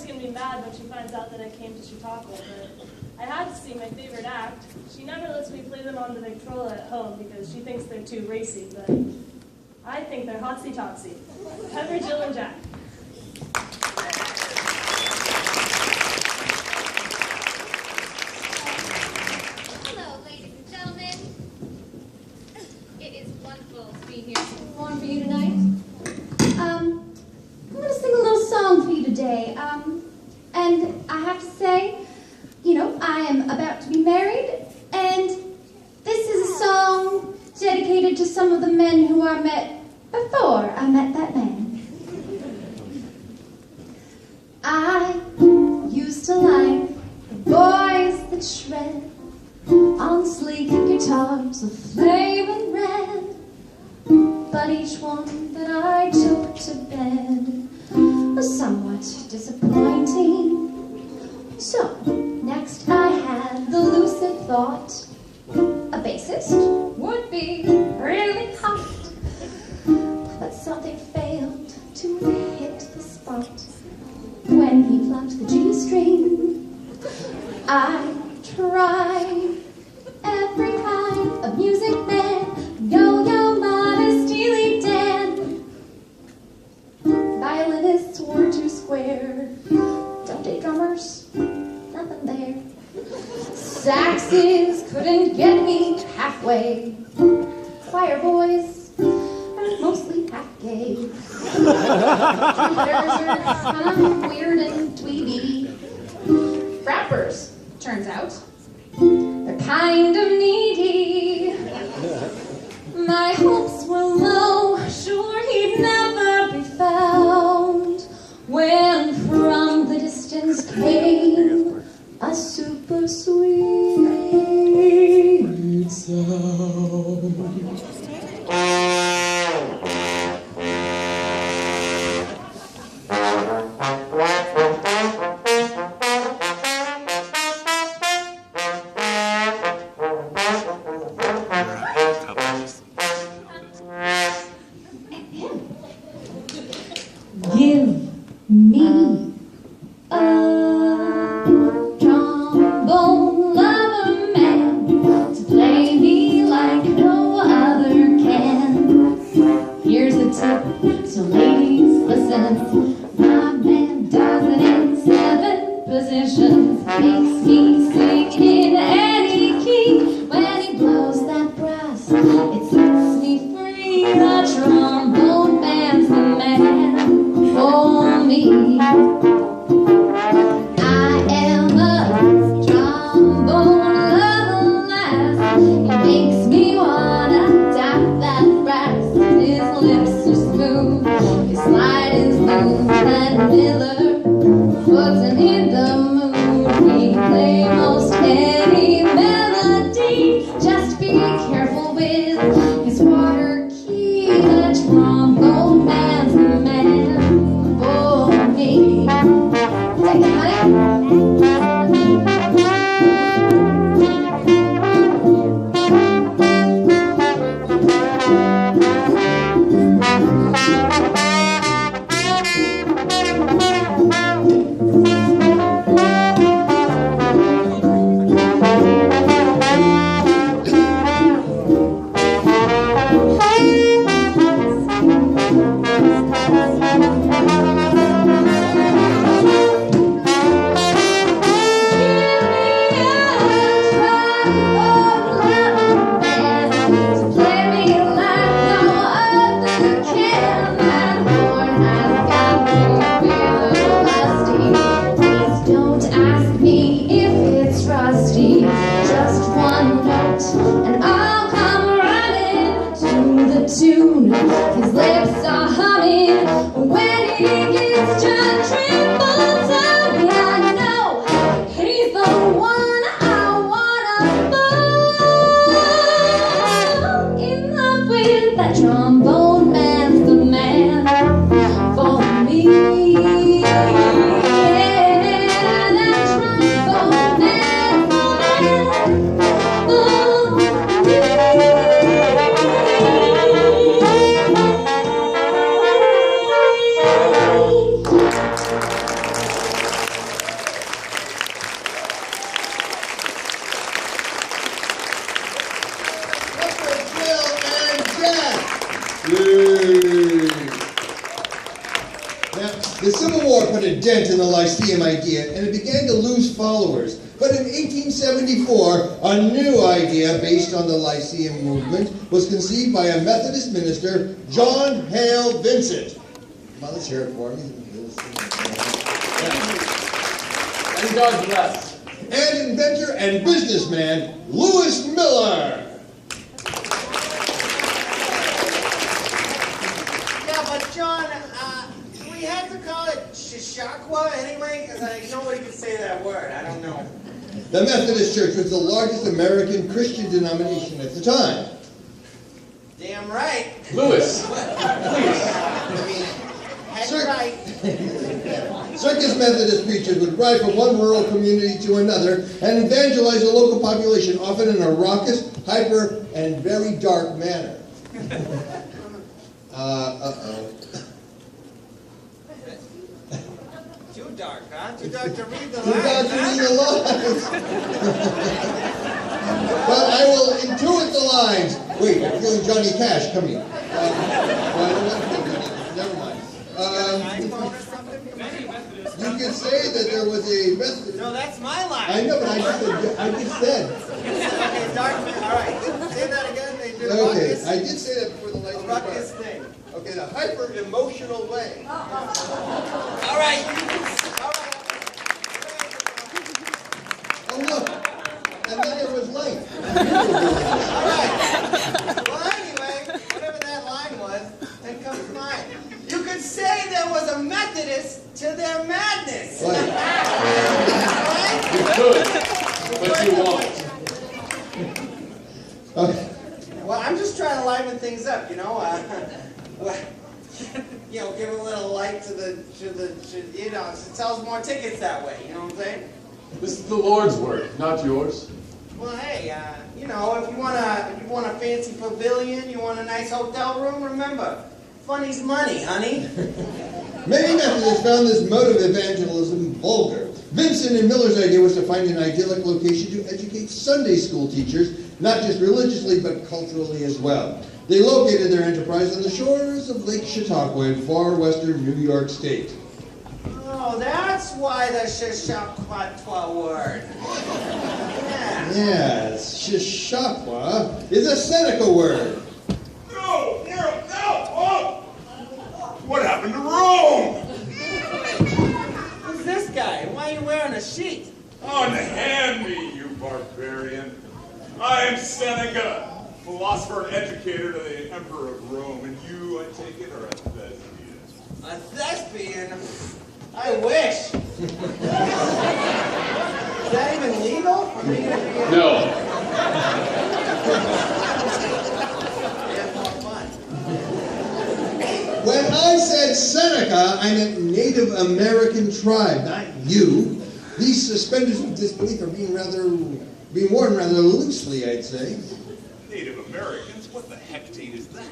going to be mad when she finds out that I came to Chautauqua, but I had to see my favorite act. She never lets me play them on the Victrola at home because she thinks they're too racy, but I think they're hotsy-totsy. PepperJill and Jack. Hello, ladies and gentlemen. It is wonderful to be here to perform for you tonight. I'm going to sing a little song for you today. And I have to say, you know, I am about to be married, and this is a song dedicated to some of the men who I met before I met that man. I used to like the boys that shred on sleek guitars of flame and red, but each one that I took to bed was somewhat disappointing. So, next I had the lucid thought, a bassist would be really hot, but something failed to hit the spot when he plucked the G string. I tried every kind of music man, yo-yo, modest, Steely Dan. Violinists were too square, don't date drummers, nothing there. Saxes couldn't get me halfway. Choir boys are mostly half gay. Trumpeters are kind of weird and dweeby. Rappers, turns out, they're kind of needy. My hopes were low, sure he'd never be found, when from the distance came a super sweet sound. Give me a trombone lover man to play me like no other can. Here's a tip, so ladies listen. My man does it in 7 positions. Makes me sing in any key. When he blows that brass, it sets me free. The trombone man's the man for me. I am a trombone lover lass. He makes me wanna tap that brass. His lips are smooth, his slide is smooth, and Miller puts him in the mood. He play most any melody. Just be careful with his water key. The trombone man's the man for me. Take it, honey. His lips are humming when he gets to Trimble Town. I know he's the one I wanna fall in love with. That trombone man's the man for me. That trombone man's the man for me. Now, the Civil War put a dent in the Lyceum idea, and it began to lose followers. But in 1874, a new idea based on the Lyceum movement was conceived by a Methodist minister, John Hale Vincent. Come on, let's hear it for me. And God bless. And inventor and businessman, Lewis Miller. Yeah, but John, we have to call it Shishakwa anyway, because nobody can say that word. I don't know. The Methodist Church was the largest American Christian denomination at the time. Damn right. Lewis, That's right. Circus Methodist preachers would ride from one rural community to another and evangelize the local population, often in a raucous, hyper, and very dark manner. Too dark, huh? Too dark to read the Too lines, dark to huh? read the lines. But I will intuit the lines. Wait, I'm feeling Johnny Cash coming. Never mind. iPhone or something? You could say that there was a Methodist. No, that's my line. I know, but I just said. Okay, dark man. All right. Say that again. They do Okay, ruckus. I did say that before the lights were Ruckus dark. thing. Okay, the hyper-emotional way. All right. Oh, look. And then there was light. All right. Well, anyway, whatever that line was, then comes mine. You could say there was a Methodist to their madness. Right. Right? you could, but you won't. Okay. Well, I'm just trying to liven things up, give a little light to the, it sells more tickets that way, you know what I'm saying? This is the Lord's work, not yours. Well, hey, if you want a fancy pavilion, you want a nice hotel room, remember, money's money, honey. Many Methodists found this mode of evangelism vulgar. Vincent and Miller's idea was to find an idyllic location to educate Sunday school teachers, not just religiously, but culturally as well. They located their enterprise on the shores of Lake Chautauqua in far western New York State. Oh, that's why the Shishakwa word. Yeah. Yes, Shishakwa is a Seneca word. No! Oh! What happened to Rome? Who's this guy? Why are you wearing a sheet? Unhand me, you barbarian. I am Seneca, philosopher and educator to the Emperor of Rome, and you, I take it, are a thespian. A thespian? I wish. Is that even legal? No. Yeah, more fun. When I said Seneca, I meant Native American tribe, not you. These suspenders of disbelief are being worn rather loosely, I'd say. Native Americans? What the hectate is that?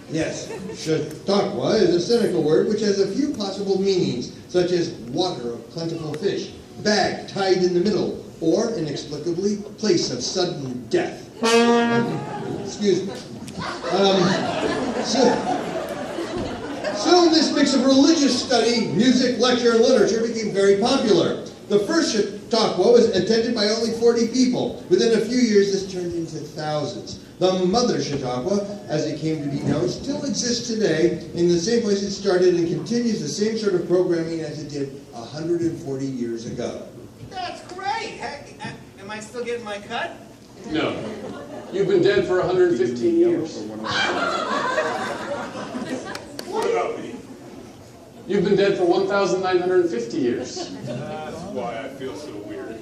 Yes, Chautauqua is a Seneca word which has a few possible meanings, such as water of plentiful fish, bag tied in the middle, or, inexplicably, place of sudden death. Excuse me. Soon this mix of religious study, music, lecture, and literature became very popular. The first Chautauqua was attended by only 40 people. Within a few years, this turned into thousands. The mother Chautauqua, as it came to be known, still exists today in the same place it started and continues the same sort of programming as it did 140 years ago. That's great. Heck, am I still getting my cut? No. You've been dead for 115 years. What about me? You've been dead for 1,950 years. That's why I feel so weird.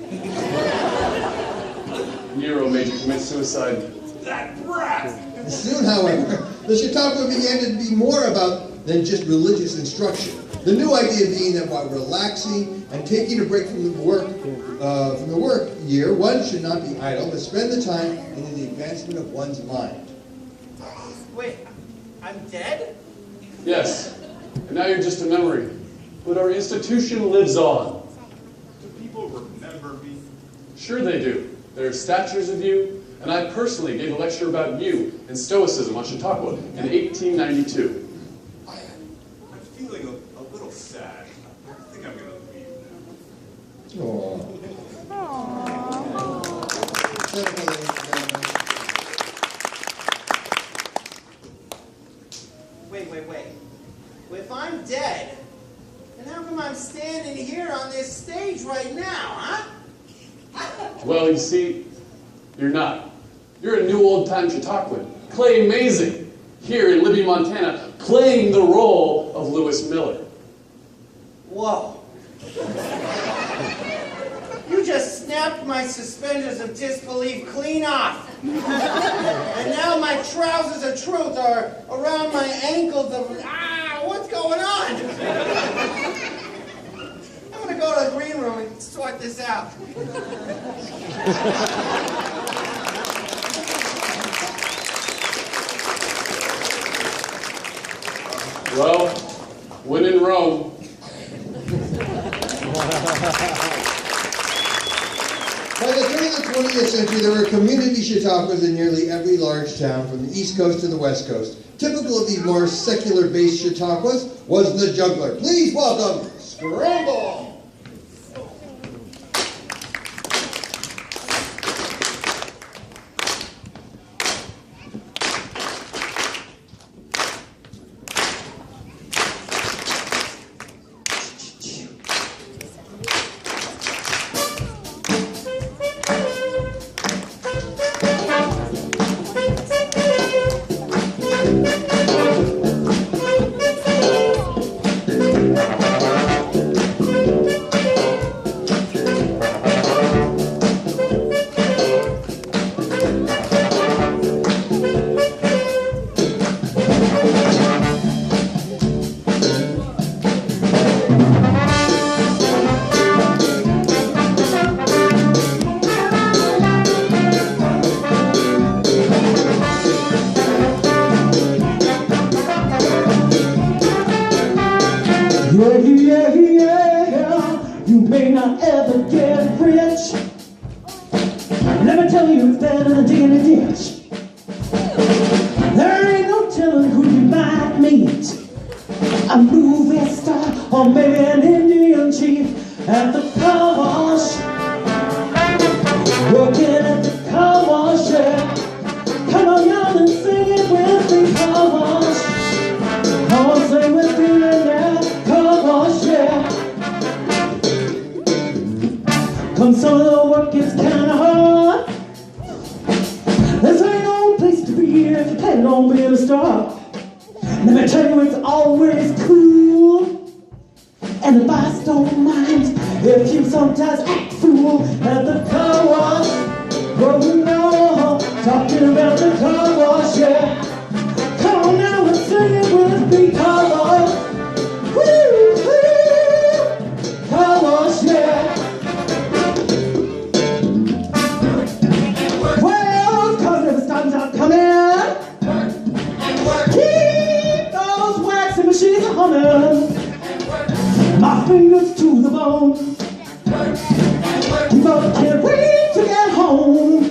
Nero made you commit suicide. That brat! Soon, however, the Chautauqua began to be more about than just religious instruction. The new idea being that while relaxing and taking a break from the work year, one should not be idle, but spend the time in the advancement of one's mind. Wait, I'm dead? Yes. And now you're just a memory. But our institution lives on. Do people remember me? Sure they do. There are statues of you, and I personally gave a lecture about you and Stoicism on Chautauqua in 1892. I'm feeling a little sad. I think I'm going to leave now. Wait. Well, if I'm dead, then how come I'm standing here on this stage right now, huh? Well, you see, you're not. You're a new old-time Chautauquan, Clay Amazing, here in Libby, Montana, playing the role of Lewis Miller. Whoa. You just snapped my suspenders of disbelief clean off. And now my trousers of truth are around my ankles of, what's going on? I'm gonna go to the green room and sort this out. Well, when in Rome. By the turn of the 20th century, there were community Chautauquas in nearly every large town, from the East Coast to the West Coast. Typical of these more secular-based Chautauquas was the juggler. Please welcome Scramble! Yeah, you may not ever get rich. Let me tell you, it's better than digging a ditch. There ain't no telling who you might meet. A movie star or maybe an Indian chief at the car wash. Working at the car wash, yeah. Come on, y'all, and sing it with me, car wash. Come on, sing with me now, car wash, yeah. Come, some of the work is kinda hard. This ain't no place to be if you're planning on being a star. Let me tell you, it's always cool, and the boss don't mind if you sometimes act fool at the car wash. Oh no, talking about the car wash, yeah. Come on now and sing it with me, car wash. Woo, woo, car wash, yeah. Well, cars never stops out coming. Keep those waxing machines humming. My fingers to the bone. But I can't wait to get home.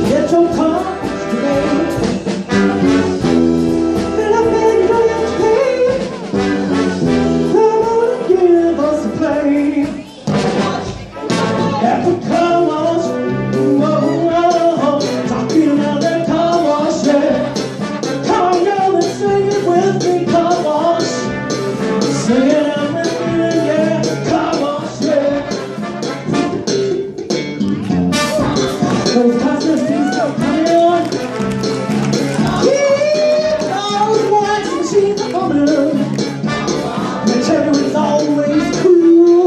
Get your cars today. Then I bet you don't pay. Come on and give us a play. At the car wash, talking about that car wash, yeah. Come on, girl, and sing it with me, car wash. Sing it out with me, yeah, car wash, yeah. Those processes are coming on. Keep those wax machines humming. They tell you it's always cool,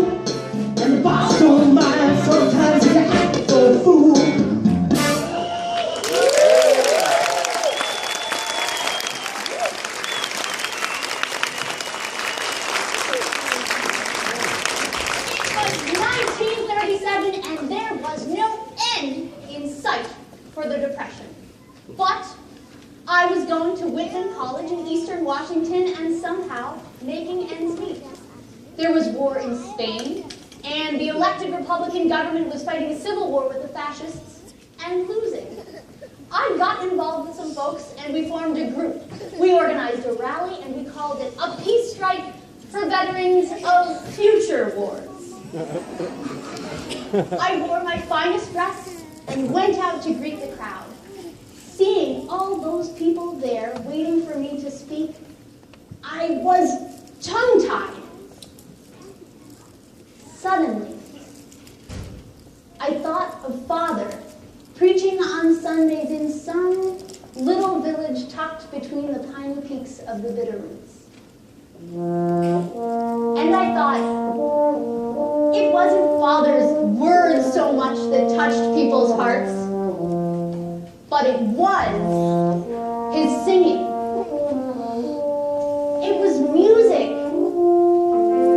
and the boss don't mind. Sometimes you act for a fool. It was 1937 and there was no end in sight for the Depression. But I was going to Whitman College in Eastern Washington and somehow making ends meet. There was war in Spain, and the elected Republican government was fighting a civil war with the fascists and losing. I got involved with some folks and we formed a group. We organized a rally and we called it a peace strike gatherings of future wars. I wore my finest dress and went out to greet the crowd. Seeing all those people there waiting for me to speak, I was tongue-tied. Suddenly, I thought of Father preaching on Sundays in some little village tucked between the pine peaks of the Bitterroots. And I thought, it wasn't Father's words so much that touched people's hearts, but it was his singing. It was music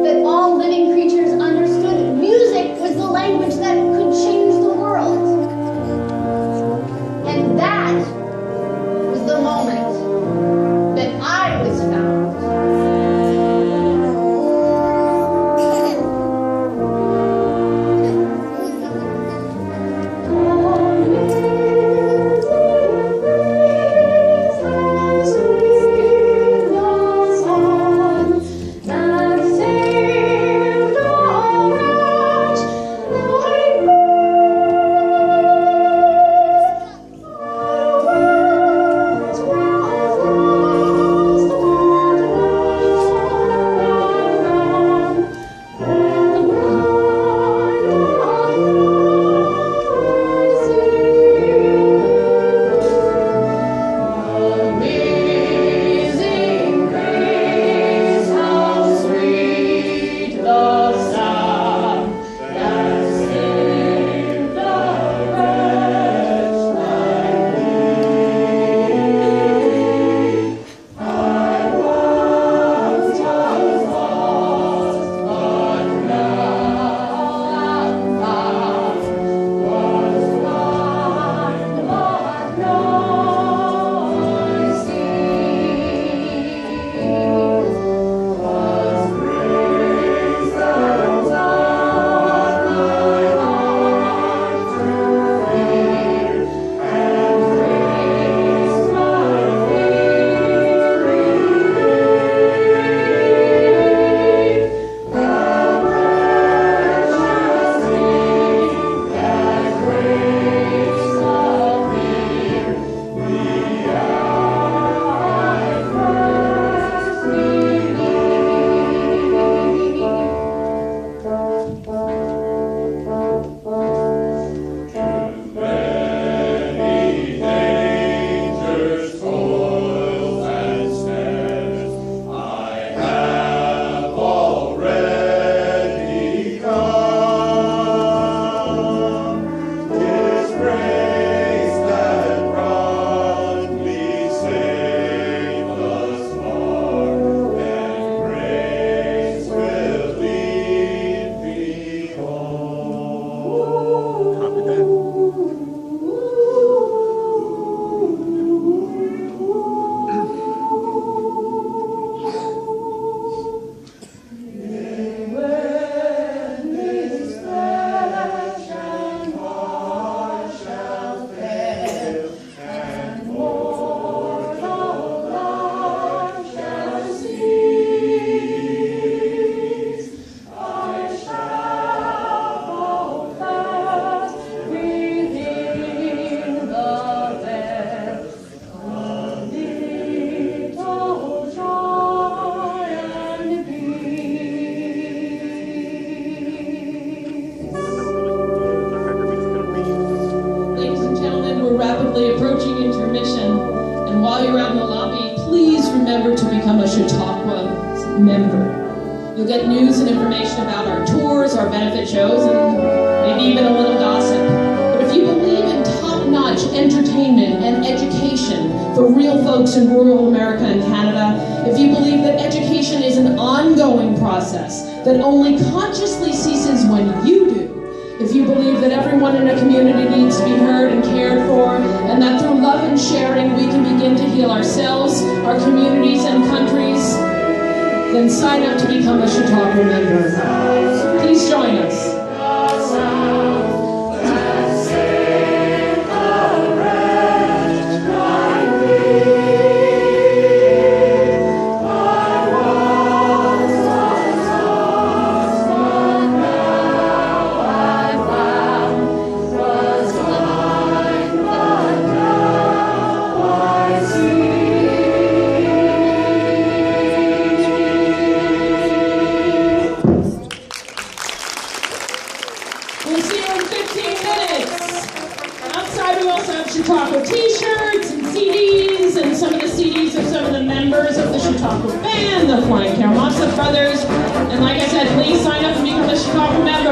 that all living creatures understood. Music was the language that could change the world. And that was the moment that I was found. approaching intermission, and while you're out in the lobby, please remember to become a Chautauqua member. You'll get news and information about our tours, our benefit shows, and maybe even a little gossip. But if you believe in top-notch entertainment and education for real folks in rural America and Canada, if you believe that education is an ongoing process that only consciously ceases when you do, if you believe that everyone in a community needs to be heard and cared for, and that through love and sharing we can begin to heal ourselves, our communities, and countries, then sign up to become a Chautauqua member. Please join us. Chautauqua t-shirts and CDs, and some of the CDs of some of the members of the Chautauqua Band, the Flying Karamazov Brothers. And like I said, please sign up and become a Chautauqua member.